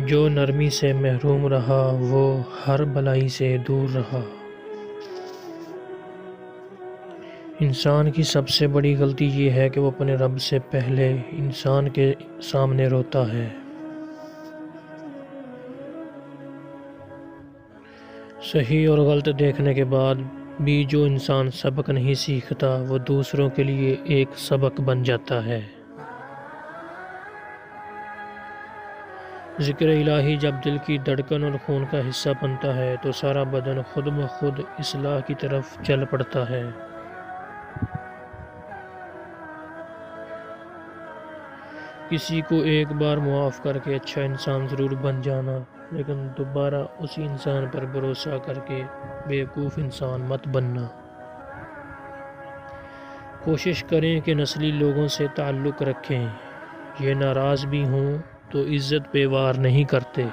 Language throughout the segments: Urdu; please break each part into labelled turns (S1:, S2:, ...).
S1: جو نرمی سے محروم رہا وہ ہر بلائی سے دور رہا۔ انسان کی سب سے بڑی غلطی یہ ہے کہ وہ اپنے رب سے پہلے انسان کے سامنے روتا ہے۔ صحیح اور غلط دیکھنے کے بعد بھی جو انسان سبق نہیں سیکھتا وہ دوسروں کے لیے ایک سبق بن جاتا ہے۔ ذکر الہی جب دل کی دھڑکن اور خون کا حصہ بنتا ہے تو سارا بدن خود بخود اصلاح کی طرف چل پڑتا ہے۔ کسی کو ایک بار معاف کر کے اچھا انسان ضرور بن جانا، لیکن دوبارہ اسی انسان پر بھروسہ کر کے بیوقوف انسان مت بننا۔ کوشش کریں کہ نسلی لوگوں سے تعلق رکھیں، یہ ناراض بھی ہوں تو عزت پہ وار نہیں کرتے۔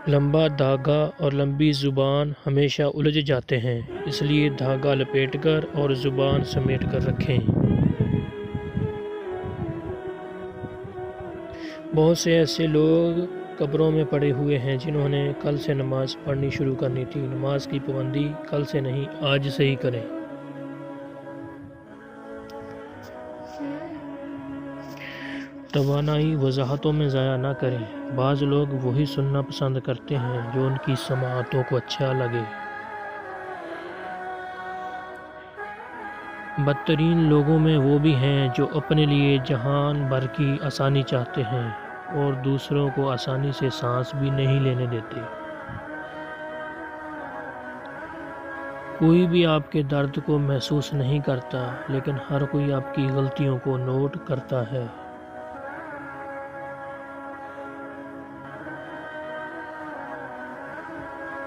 S1: لمبا دھاگا اور لمبی زبان ہمیشہ الجھ جاتے ہیں، اس لیے دھاگا لپیٹ کر اور زبان سمیٹ کر رکھیں۔ بہت سے ایسے لوگ قبروں میں پڑے ہوئے ہیں جنہوں نے کل سے نماز پڑھنی شروع کرنی تھی۔ نماز کی پابندی کل سے نہیں، آج سے ہی کریں۔ توانائی وضاحتوں میں ضائع نہ کریں۔ بعض لوگ وہی سننا پسند کرتے ہیں جو ان کی سماعتوں کو اچھا لگے۔ بدترین لوگوں میں وہ بھی ہیں جو اپنے لیے جہان بھر کی آسانی چاہتے ہیں اور دوسروں کو آسانی سے سانس بھی نہیں لینے دیتے۔ کوئی بھی آپ کے درد کو محسوس نہیں کرتا، لیکن ہر کوئی آپ کی غلطیوں کو نوٹ کرتا ہے۔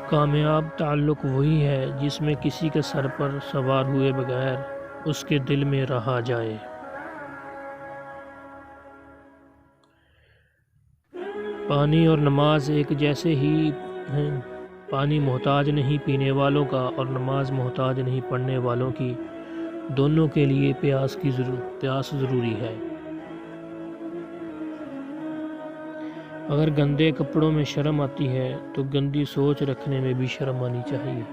S1: کامیاب تعلق وہی ہے جس میں کسی کے سر پر سوار ہوئے بغیر اس کے دل میں رہا جائے۔ پانی اور نماز ایک جیسے ہی ہیں۔ پانی محتاج نہیں پینے والوں کا اور نماز محتاج نہیں پڑھنے والوں کی، دونوں کے لیے پیاس ضروری ہے۔ اگر گندے کپڑوں میں شرم آتی ہے تو گندی سوچ رکھنے میں بھی شرم آنی چاہیے۔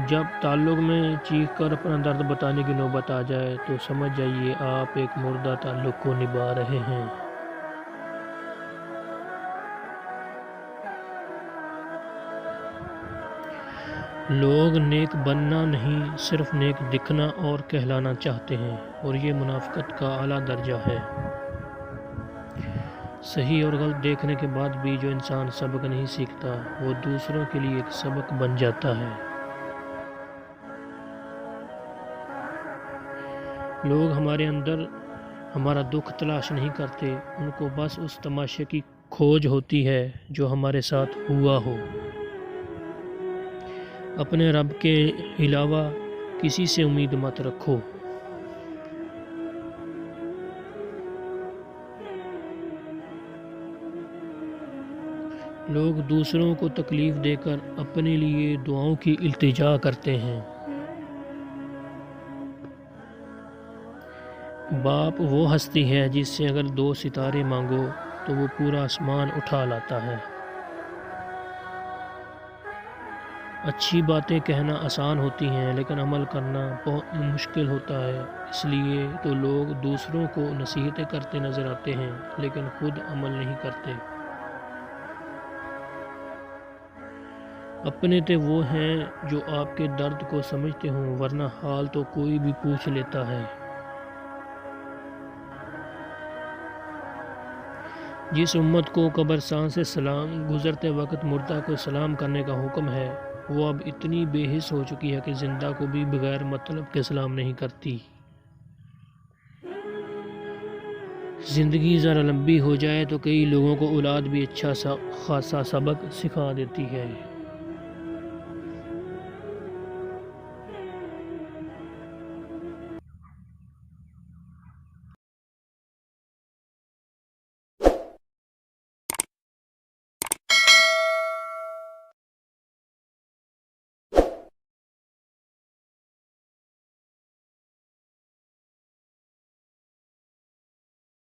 S1: جب تعلق میں چیخ کر اپنا درد بتانے کی نوبت آ جائے تو سمجھ جائیے آپ ایک مردہ تعلق کو نبھا رہے ہیں۔ لوگ نیک بننا نہیں، صرف نیک دکھنا اور کہلانا چاہتے ہیں، اور یہ منافقت کا اعلیٰ درجہ ہے۔ صحیح اور غلط دیکھنے کے بعد بھی جو انسان سبق نہیں سیکھتا وہ دوسروں کے لیے ایک سبق بن جاتا ہے۔ لوگ ہمارے اندر ہمارا دکھ تلاش نہیں کرتے، ان کو بس اس تماشے کی کھوج ہوتی ہے جو ہمارے ساتھ ہوا ہو۔ اپنے رب کے علاوہ کسی سے امید مت رکھو۔ لوگ دوسروں کو تکلیف دے کر اپنے لیے دعاؤں کی التجا کرتے ہیں۔ باپ وہ ہستی ہے جس سے اگر 2 ستارے مانگو تو وہ پورا آسمان اٹھا لاتا ہے۔ اچھی باتیں کہنا آسان ہوتی ہیں لیکن عمل کرنا بہت مشکل ہوتا ہے، اس لیے تو لوگ دوسروں کو نصیحتیں کرتے نظر آتے ہیں لیکن خود عمل نہیں کرتے۔ اپنے تے وہ ہیں جو آپ کے درد کو سمجھتے ہوں، ورنہ حال تو کوئی بھی پوچھ لیتا ہے۔ جس امت کو قبرستان سے گزرتے وقت مردہ کو سلام کرنے کا حکم ہے، وہ اب اتنی بے حس ہو چکی ہے کہ زندہ کو بھی بغیر مطلب کے سلام نہیں کرتی۔ زندگی ذرا لمبی ہو جائے تو کئی لوگوں کو اولاد بھی اچھا خاصا سبق سکھا دیتی ہے۔